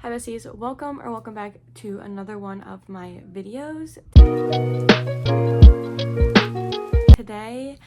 Hi besties, welcome back to another one of my videos. Today,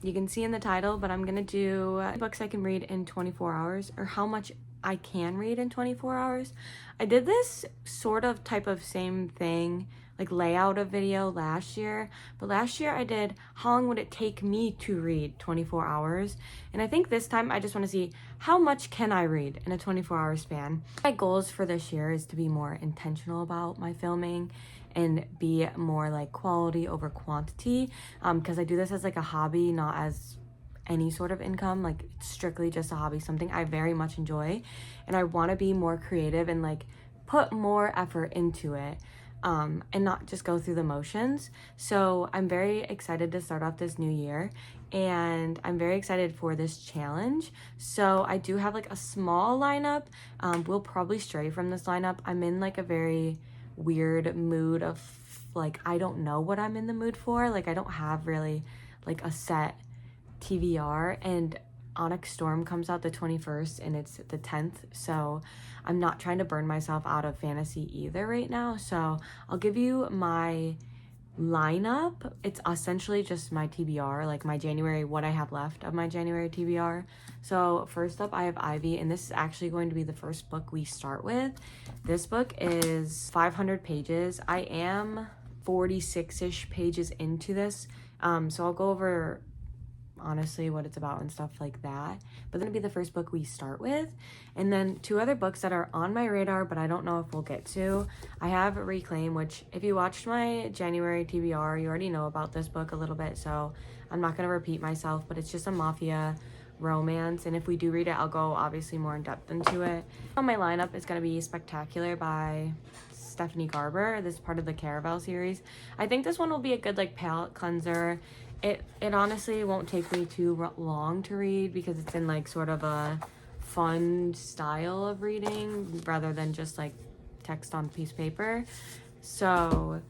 you can see in the title, but I'm gonna do books I can read in 24 hours, or how much I can read in 24 hours. I did this sort of type of same thing, like layout of video last year, but last year I did how long would it take me to read 24 hours, and I think this time I just want to see how much can I read in a 24-hour span. My goals for this year is to be more intentional about my filming and be more like quality over quantity, because I do this as like a hobby, not as any sort of income. Like, it's strictly just a hobby, something I very much enjoy, and I want to be more creative and like put more effort into it, and not just go through the motions. So I'm very excited to start off this new year, and I'm very excited for this challenge. So I do have like a small lineup. We'll probably stray from this lineup. I'm in like a very weird mood of like, I don't know what I'm in the mood for. Like, I don't have really like a set TBR, and Onyx Storm comes out the 21st and it's the 10th, so I'm not trying to burn myself out of fantasy either right now. So I'll give you my lineup. It's essentially just my TBR, like my January, what I have left of my January TBR. So first up, I have Ivy, and this is actually going to be the first book we start with. This book is 500 pages. I am 46-ish pages into this, so I'll go over honestly what it's about and stuff like that, but that'll be the first book we start with. And then two other books that are on my radar but I don't know if we'll get to. I have Reclaim, which if you watched my January TBR, you already know about this book a little bit, so I'm not going to repeat myself, but it's just a mafia romance, and if we do read it, I'll go obviously more in depth into it. On my lineup is going to be Spectacular by Stephanie Garber. This is part of the Caravel series. I think this one will be a good like palette cleanser. It honestly won't take me too long to read because it's in like sort of a fun style of reading rather than just like text on piece of paper. So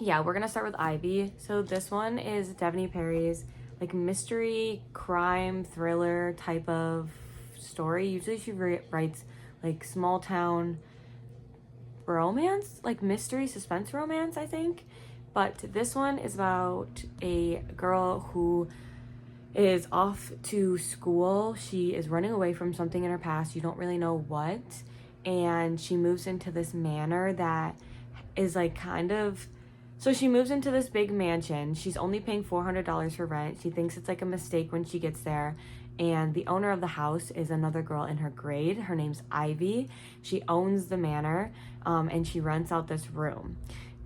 yeah, we're gonna start with Ivy. So this one is Devney Perry's like mystery, crime, thriller type of story. Usually she writes like small town romance, like mystery suspense romance, I think. But this one is about a girl who is off to school. She is running away from something in her past. You don't really know what. And she moves into this manor that is like kind of... So she moves into this big mansion. She's only paying $400 for rent. She thinks it's like a mistake when she gets there. And the owner of the house is another girl in her grade. Her name's Ivy. She owns the manor, and she rents out this room.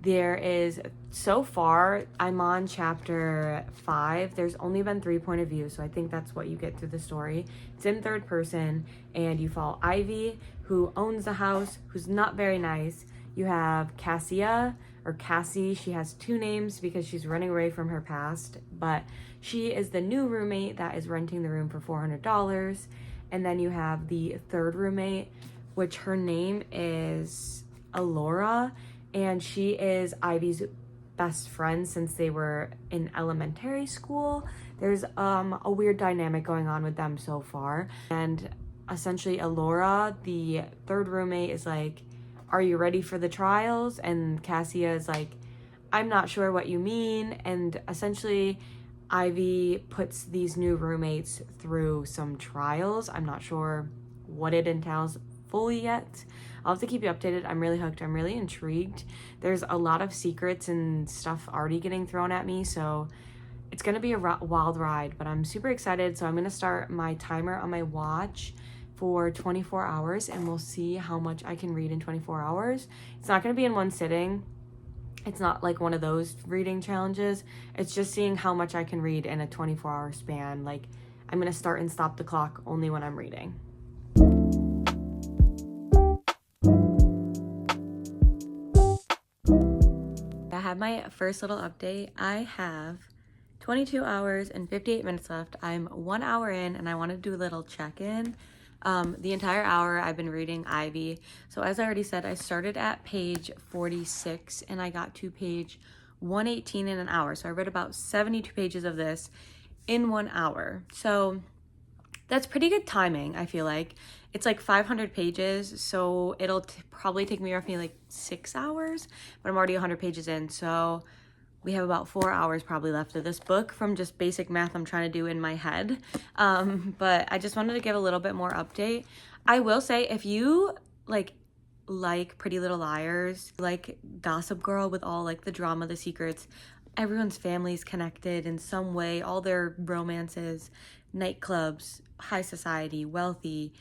There is, so far, I'm on chapter 5. There's only been 3 point of view, so I think that's what you get through the story. It's in third person, and you follow Ivy, who owns the house, who's not very nice. You have Cassia, or Cassie. She has 2 names because she's running away from her past, but she is the new roommate that is renting the room for $400. And then you have the third roommate, which her name is Alora, and she is Ivy's best friend since they were in elementary school. There's a weird dynamic going on with them so far, and essentially Alora, the third roommate, is like, are you ready for the trials? And Cassia is like, I'm not sure what you mean. And essentially Ivy puts these new roommates through some trials. I'm not sure what it entails fully yet. I'll have to keep you updated. I'm really hooked. I'm really intrigued. There's a lot of secrets and stuff already getting thrown at me, so it's gonna be a wild ride, but I'm super excited. So I'm gonna start my timer on my watch for 24 hours, and we'll see how much I can read in 24 hours. It's not gonna be in one sitting. It's not like one of those reading challenges. It's just seeing how much I can read in a 24-hour span. Like, I'm gonna start and stop the clock only when I'm reading. I have my first little update. I have 22 hours and 58 minutes left. I'm 1 hour in, and I want to do a little check-in. The entire hour I've been reading Ivy. So as I already said, I started at page 46 and I got to page 118 in an hour. So I read about 72 pages of this in 1 hour. So that's pretty good timing, I feel like. It's like 500 pages, so it'll probably take me roughly like 6 hours, but I'm already 100 pages in, so we have about 4 hours probably left of this book from just basic math I'm trying to do in my head. But I just wanted to give a little bit more update. I will say, if you like Pretty Little Liars, like Gossip Girl with all like the drama, the secrets, everyone's family's connected in some way, all their romances, nightclubs, high society, wealthy,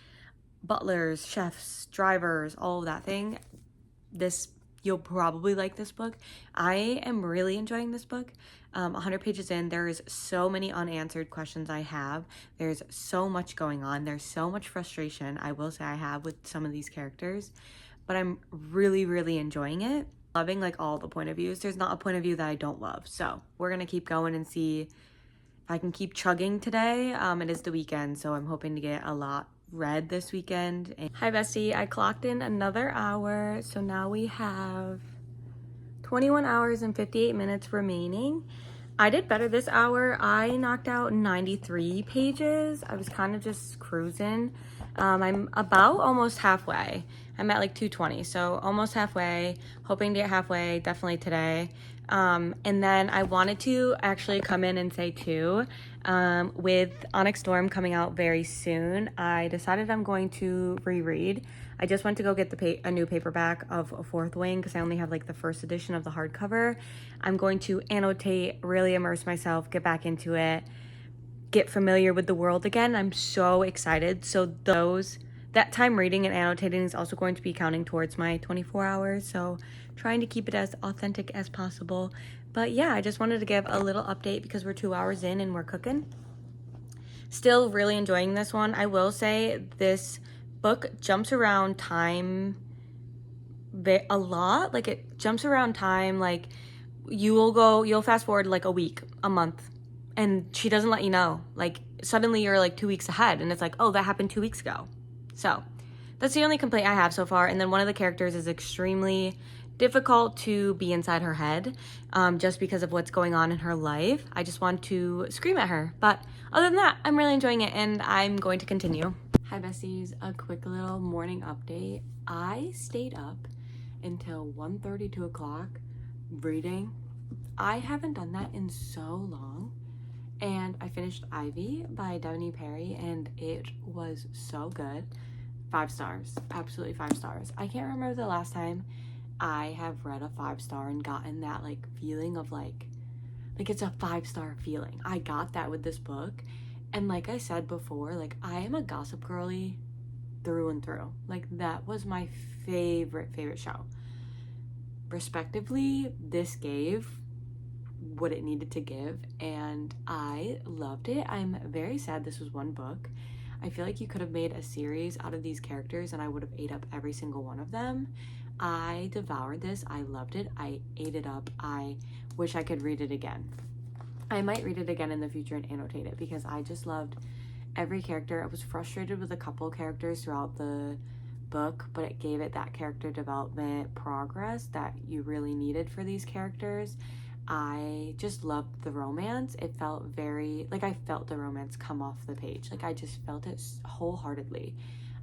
butlers, chefs, drivers, all of that thing, you'll probably like this book. I am really enjoying this book. 100 pages in, there's so many unanswered questions I have. There's so much going on. There's so much frustration, I will say, I have with some of these characters, but I'm really, really enjoying it. Loving like all the point of views. There's not a point of view that I don't love. So we're gonna keep going and see if I can keep chugging today. It is the weekend, so I'm hoping to get a lot read this weekend. Hi bestie, I clocked in another hour, so now we have 21 hours and 58 minutes remaining. I did better this hour. I knocked out 93 pages. I was kind of just cruising. I'm about almost halfway. I'm at like 220, so almost halfway, hoping to get halfway definitely today. And then I wanted to actually come in and say too, with Onyx Storm coming out very soon, I decided I'm going to reread. I just went to go get a new paperback of Fourth Wing because I only have like the first edition of the hardcover. I'm going to annotate, really immerse myself, get back into it, get familiar with the world again. I'm so excited. So that time reading and annotating is also going to be counting towards my 24 hours. So trying to keep it as authentic as possible. But yeah, I just wanted to give a little update because we're 2 hours in and we're cooking. Still really enjoying this one. I will say this book jumps around time a lot. Like it jumps around time. Like you'll fast forward like a week, a month, and she doesn't let you know. Like suddenly you're like 2 weeks ahead and it's like, oh, that happened 2 weeks ago. So that's the only complaint I have so far. And then one of the characters is extremely difficult to be inside her head, just because of what's going on in her life. I just want to scream at her. But other than that, I'm really enjoying it and I'm going to continue. Hi besties, a quick little morning update. I stayed up until 1:30, 2 o'clock reading. I haven't done that in so long. And I finished Ivy by Devney Perry and it was so good. 5 stars, absolutely 5 stars. I can't remember the last time I have read a 5-star and gotten that like feeling of like it's a 5-star feeling. I got that with this book. And like I said before, like I am a Gossip Girly through and through. Like that was my favorite show. Respectively, this gave what it needed to give and I loved it. I'm very sad this was one book. I feel like you could have made a series out of these characters and I would have ate up every single one of them. I devoured this. I loved it. I ate it up. I wish I could read it again. I might read it again in the future and annotate it because I just loved every character. I was frustrated with a couple characters throughout the book, but it gave it that character development progress that you really needed for these characters. I just loved the romance. It felt very, like I felt the romance come off the page. Like I just felt it wholeheartedly.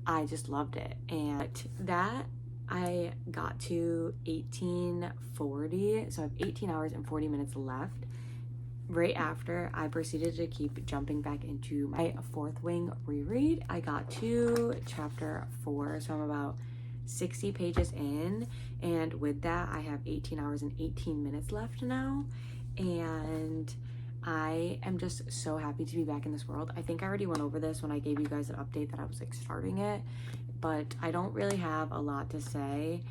I just loved it. And that I got to 1840, so I have 18 hours and 40 minutes left. Right after, I proceeded to keep jumping back into my Fourth Wing reread. I got to chapter 4, so I'm about 60 pages in, and with that I have 18 hours and 18 minutes left now, and I am just so happy to be back in this world. I think I already went over this when I gave you guys an update that I was like starting it, but I don't really have a lot to say.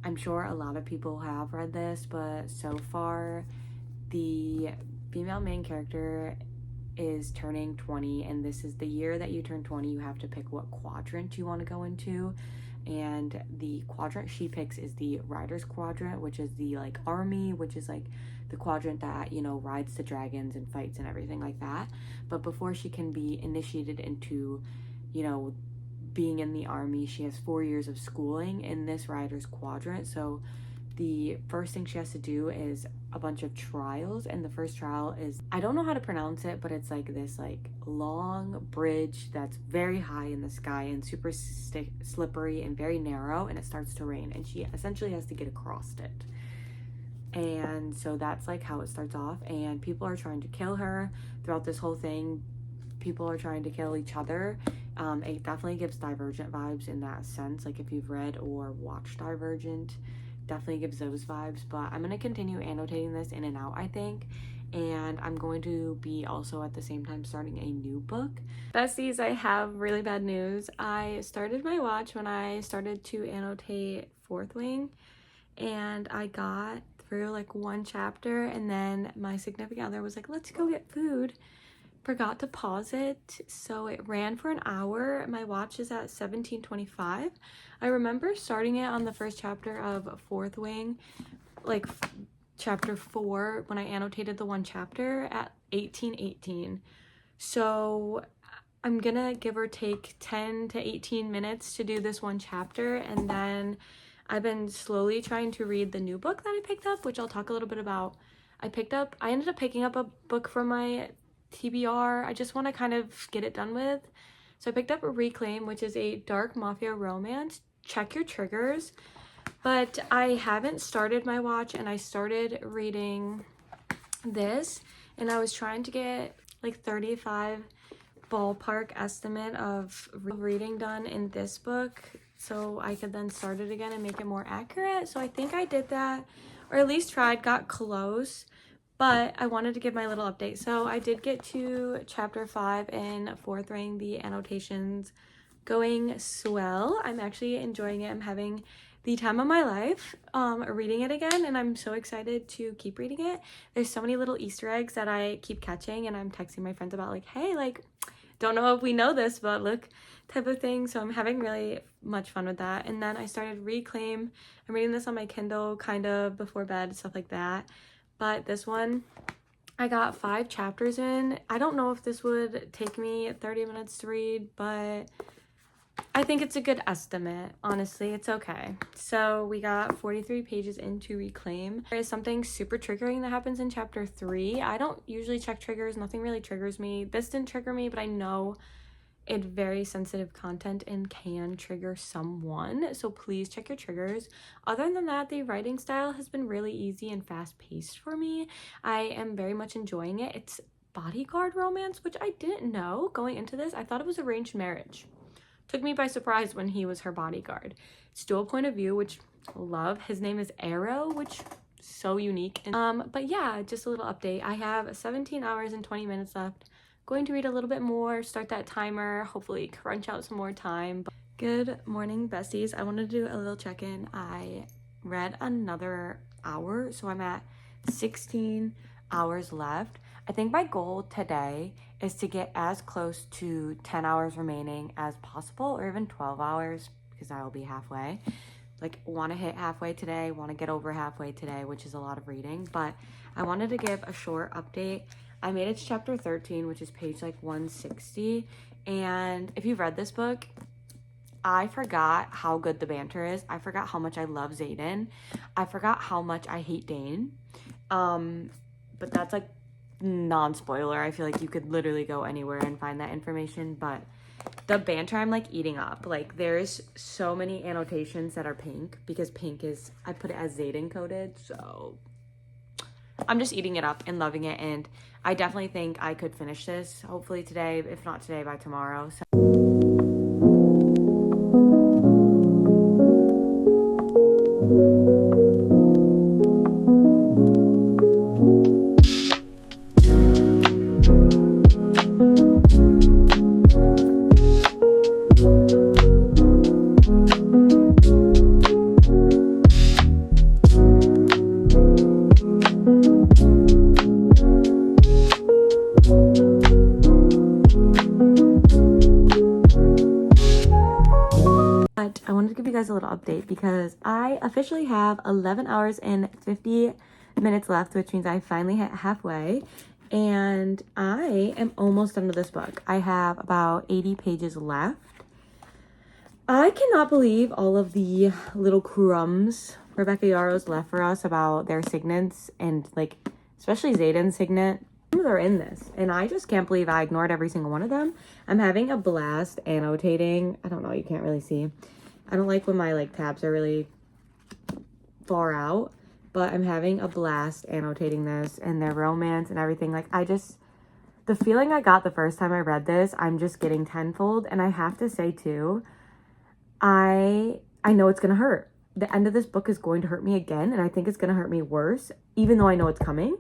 I'm sure a lot of people have read this, but so far the female main character is turning 20, and this is the year that you turn 20. You have to pick what quadrant you want to go into, and the quadrant she picks is the Riders quadrant, which is the like army, which is like the quadrant that, you know, rides the dragons and fights and everything like that. But before she can be initiated into, you know, being in the army, she has 4 years of schooling in this Riders quadrant. So the first thing she has to do is a bunch of trials, and the first trial is, I don't know how to pronounce it, but it's like this like long bridge that's very high in the sky and super slippery and very narrow, and it starts to rain, and she essentially has to get across it. And so that's like how it starts off, and people are trying to kill her throughout this whole thing. People are trying to kill each other. It definitely gives Divergent vibes in that sense. Like if you've read or watched Divergent, definitely gives those vibes. But I'm going to continue annotating this in and out, I think. And I'm going to be also at the same time starting a new book. Besties, I have really bad news. I started my watch when I started to annotate Fourth Wing, and I got through like one chapter, and then my significant other was like, let's go get food. Forgot to pause it, so it ran for an hour. My watch is at 17:25. I remember starting it on the first chapter of Fourth Wing, like chapter 4, when I annotated the one chapter at 18:18. So I'm gonna give or take 10 to 18 minutes to do this one chapter, and then I've been slowly trying to read the new book that I picked up, which I'll talk a little bit about. I ended up picking up a book from my TBR. I just want to kind of get it done with. So I picked up Reclaim, which is a dark mafia romance. Check your triggers. But I haven't started my watch, and I started reading this, and I was trying to get like 35 ballpark estimate of reading done in this book, so I could then start it again and make it more accurate. So I think I did that, or at least tried, got close. But I wanted to give my little update. So I did get to chapter 5 in Fourth Wing. The annotations going swell. I'm actually enjoying it. I'm having the time of my life reading it again, and I'm so excited to keep reading it. There's so many little Easter eggs that I keep catching, and I'm texting my friends about like, hey, like, don't know if we know this, but look, type of thing. So I'm having really much fun with that. And then I started Reclaim. I'm reading this on my Kindle kind of before bed, stuff like that. But this one, I got 5 chapters in. I don't know if this would take me 30 minutes to read, but I think it's a good estimate. Honestly, it's okay. So we got 43 pages into Reclaim. There is something super triggering that happens in chapter 3. I don't usually check triggers. Nothing really triggers me. This didn't trigger me, but I know it's very sensitive content and can trigger someone, so please check your triggers. Other than that, the writing style has been really easy and fast-paced for me. I am very much enjoying it. It's bodyguard romance, which I didn't know going into this. I thought it was arranged marriage. Took me by surprise when he was her bodyguard. It's dual point of view, which I love. His name is Arrow, which so unique. But yeah, just a little update. I have 17 hours and 20 minutes left. Going to read a little bit more, start that timer, hopefully crunch out some more time. Good morning, besties. I wanted to do a little check-in. I read another hour, so I'm at 16 hours left. I think my goal today is to get as close to 10 hours remaining as possible, or even 12 hours, because I will be halfway. Like, want to hit halfway today, want to get over halfway today, which is a lot of reading. But I wanted to give a short update. I made it to chapter 13, which is page like 160. And if you've read this book, I forgot how good the banter is. I forgot how much I love Xaden. I forgot how much I hate Dane. But that's like non-spoiler. I feel like you could literally go anywhere and find that information. But the banter I'm like eating up. Like, there's so many annotations that are pink, because pink is, I put it as Xaden coded. So I'm just eating it up and loving it, and I definitely think I could finish this hopefully today, if not today, by tomorrow. So I wanted to give you guys a little update, because I officially have 11 hours and 50 minutes left, which means I finally hit halfway, and I am almost done with this book. I have about 80 pages left. I cannot believe all of the little crumbs Rebecca Yarros left for us about their signets, and like especially Zayden's signet. Are in this, and I just can't believe I ignored every single one of them. I'm having a blast annotating. I don't know, you can't really see. I don't like when my like tabs are really far out, but I'm having a blast annotating this and their romance and everything. Like the feeling I got the first time I read this, I'm just getting tenfold. And I have to say too, I know it's gonna hurt. The end of this book is going to hurt me again, and I think it's gonna hurt me worse, even though I know it's coming.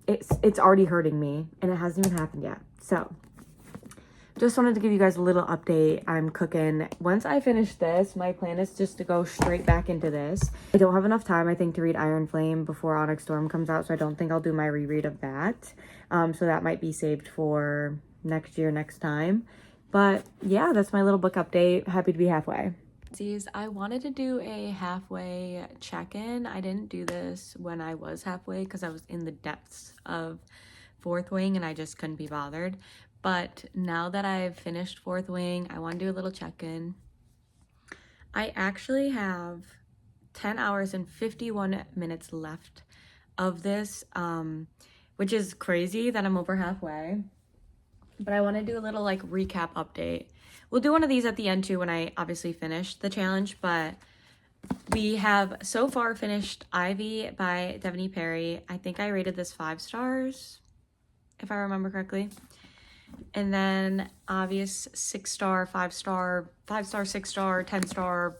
It's already hurting me, and it hasn't even happened yet. So just wanted to give you guys a little update. I'm cooking. Once I finish this, my plan is just to go straight back into this. I don't have enough time, I think, to read Iron Flame before Onyx Storm comes out, so I don't think I'll do my reread of that. So that might be saved for next year, next time. But yeah, that's my little book update. Happy to be halfway. I wanted to do a halfway check-in. I didn't do this when I was halfway because I was in the depths of Fourth Wing and I just couldn't be bothered. But now that I've finished Fourth Wing, I want to do a little check-in. I actually have 10 hours and 51 minutes left of this, which is crazy that I'm over halfway. But I want to do a little like recap update. We'll do one of these at the end too when I obviously finish the challenge, but we have so far finished Ivy by Devney Perry. I think I rated this 5 stars, if I remember correctly. And then obvious 6-star, 5-star, 5-star, 6-star, 10-star,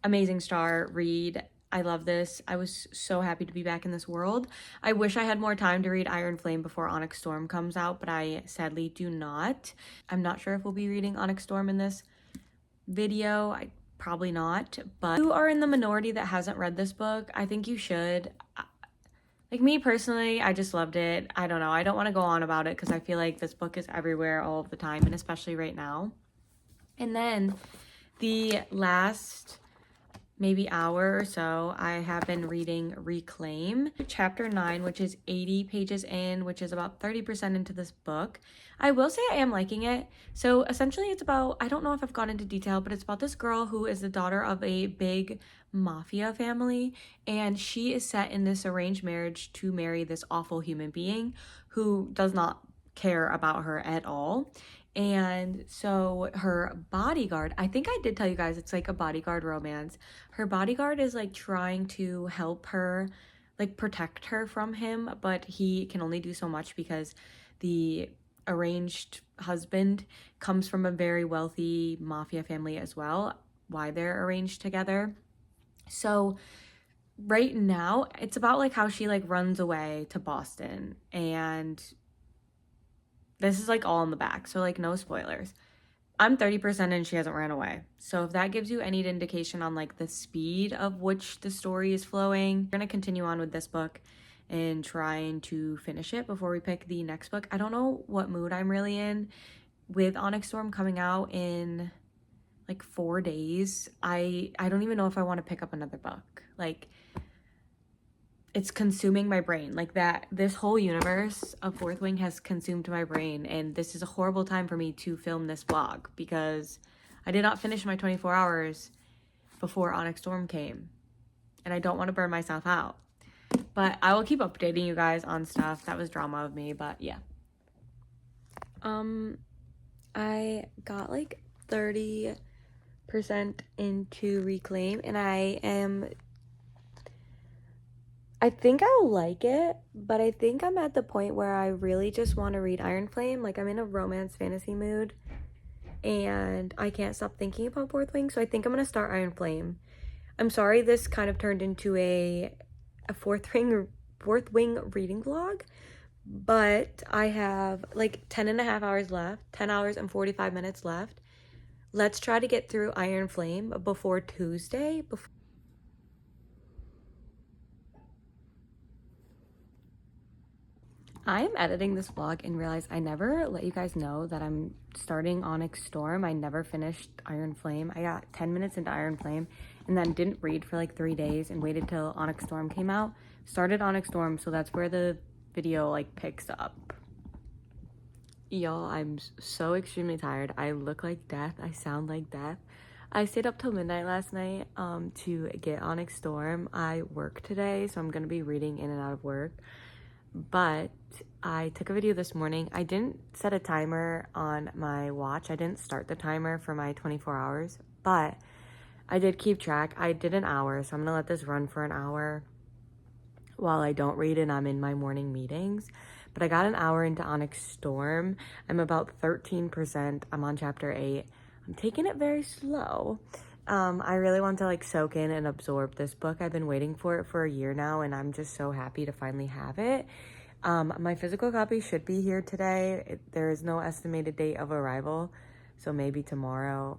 amazing star read. I love this. I was so happy to be back in this world. I wish I had more time to read Iron Flame before Onyx Storm comes out, but I sadly do not. I'm not sure if we'll be reading Onyx Storm in this video. Probably not, but if you are in the minority that hasn't read this book, I think you should. Like me personally, I just loved it. I don't know. I don't want to go on about it because I feel like this book is everywhere all of the time, and especially right now. And then the last maybe hour or so, I have been reading Reclaim, chapter 9, which is 80 pages in, which is about 30% into this book. I will say I am liking it. So essentially it's about, I don't know if I've gone into detail, but it's about this girl who is the daughter of a big mafia family, and she is set in this arranged marriage to marry this awful human being who does not care about her at all. And so her bodyguard, I think I did tell you guys it's like a bodyguard romance. Her bodyguard is like trying to help her, like protect her from him, but he can only do so much because the arranged husband comes from a very wealthy mafia family as well, why they're arranged together. So right now it's about like how she like runs away to Boston, and this is like all in the back, so like no spoilers. I'm 30% and she hasn't ran away. So if that gives you any indication on like the speed of which the story is flowing, we're gonna continue on with this book and trying to finish it before we pick the next book. I don't know what mood I'm really in with Onyx Storm coming out in like 4 days. I don't even know if I want to pick up another book. Like, it's consuming my brain. Like that, this whole universe of Fourth Wing has consumed my brain, and this is a horrible time for me to film this vlog because I did not finish my 24 hours before Onyx Storm came, and I don't want to burn myself out. But I will keep updating you guys on stuff. That was drama of me, but yeah. I got like 30% into Reclaim, and I think I'll like it, but I think I'm at the point where I really just want to read Iron Flame. Like, I'm in a romance fantasy mood, and I can't stop thinking about Fourth Wing, so I think I'm going to start Iron Flame. I'm sorry this kind of turned into a Fourth Wing reading vlog, but I have like 10.5 hours left, 10 hours and 45 minutes left. Let's try to get through Iron Flame before Tuesday. I am editing this vlog and realize I never let you guys know that I'm starting Onyx Storm. I never finished Iron Flame. I got 10 minutes into Iron Flame and then didn't read for like 3 days and waited till Onyx Storm came out. Started Onyx Storm, so that's where the video like picks up. Y'all, I'm so extremely tired. I look like death. I sound like death. I stayed up till midnight last night to get Onyx Storm. I work today, so I'm going to be reading in and out of work. But I took a video this morning. I didn't set a timer on my watch. I didn't start the timer for my 24 hours, but I did keep track. I did an hour, so I'm going to let this run for an hour while I don't read and I'm in my morning meetings. But I got an hour into Onyx Storm. I'm about 13%. I'm on chapter 8. I'm taking it very slow. I really want to like soak in and absorb this book. I've been waiting for it for a year now, and I'm just so happy to finally have it. My physical copy should be here today. There is no estimated date of arrival, so maybe tomorrow.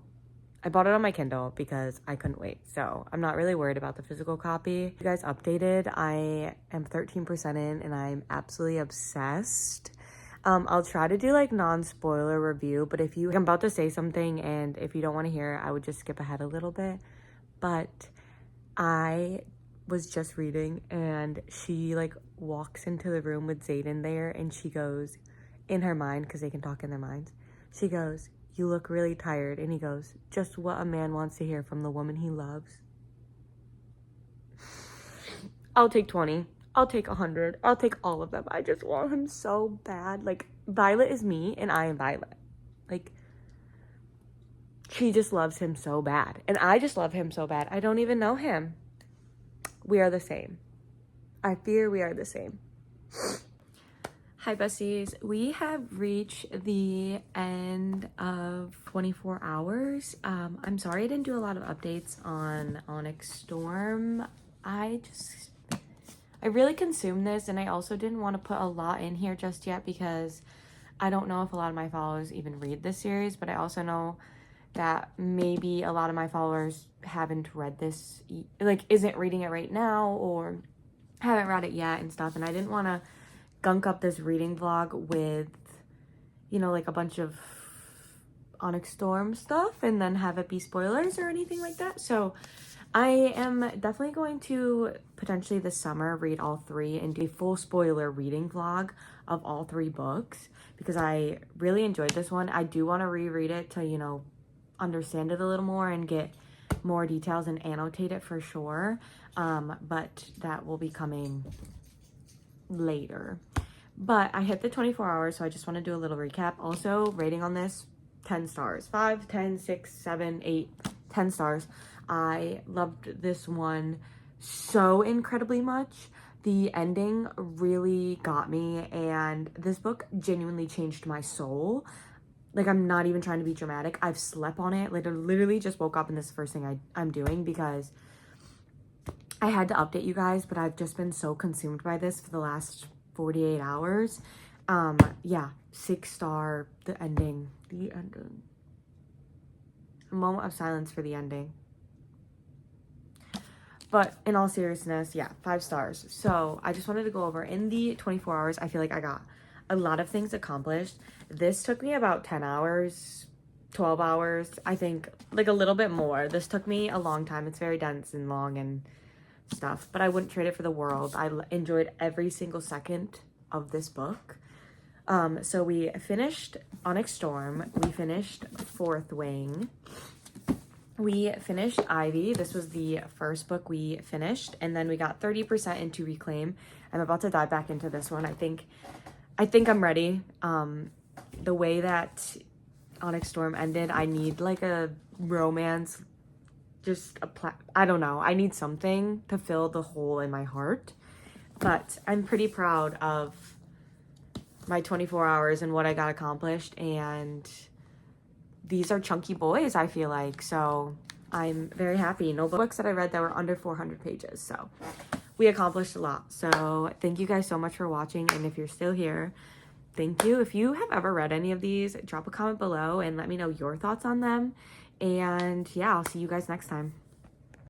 I bought it on my Kindle because I couldn't wait, so I'm not really worried about the physical copy. You guys updated. I am 13% in, and I'm absolutely obsessed. I'll try to do like non-spoiler review, but if I'm about to say something and if you don't want to hear it, I would just skip ahead a little bit. But I was just reading, and she like walks into the room with Xaden there, and she goes, in her mind, because they can talk in their minds, she goes, "You look really tired." And he goes, "Just what a man wants to hear from the woman he loves." I'll take 20. I'll take 100. I'll take all of them. I just want him so bad. Like, Violet is me, and I am Violet. Like, she just loves him so bad. And I just love him so bad. I don't even know him. We are the same. I fear we are the same. Hi, besties. We have reached the end of 24 hours. I'm sorry I didn't do a lot of updates on Onyx Storm. I really consumed this, and I also didn't want to put a lot in here just yet because I don't know if a lot of my followers even read this series, but I also know that maybe a lot of my followers haven't read this, like isn't reading it right now or haven't read it yet and stuff, and I didn't want to gunk up this reading vlog with, you know, like a bunch of Onyx Storm stuff and then have it be spoilers or anything like that. So I am definitely going to potentially this summer read all three and do a full spoiler reading vlog of all three books because I really enjoyed this one. I do want to reread it to, you know, understand it a little more and get more details and annotate it for sure. But that will be coming later. But I hit the 24 hours, so I just want to do a little recap. Also, rating on this, 10 stars. 5, 10, 6, 7, 8, 10 stars. I loved this one so incredibly much. The ending really got me, and this book genuinely changed my soul. Like, I'm not even trying to be dramatic. I've slept on it. Like, I literally just woke up and this is the first thing I'm doing because I had to update you guys, but I've just been so consumed by this for the last 48 hours. Yeah, 6 star, the ending. A moment of silence for the ending. But in all seriousness, yeah, 5 stars. So I just wanted to go over in the 24 hours. I feel like I got a lot of things accomplished. This took me about 10 hours, 12 hours. I think like a little bit more. This took me a long time. It's very dense and long and stuff, but I wouldn't trade it for the world. I enjoyed every single second of this book. So we finished Onyx Storm. We finished Fourth Wing. We finished Ivy. This was the first book we finished, and then we got 30% into Reclaim. I'm about to dive back into this one. I think I'm ready. The way that Onyx Storm ended, I need like a romance, I don't know. I need something to fill the hole in my heart. But I'm pretty proud of my 24 hours and what I got accomplished, and these are chunky boys, I feel like, so I'm very happy. No books that I read that were under 400 pages, so we accomplished a lot. So thank you guys so much for watching, and if you're still here, thank you. If you have ever read any of these, drop a comment below and let me know your thoughts on them, and yeah, I'll see you guys next time.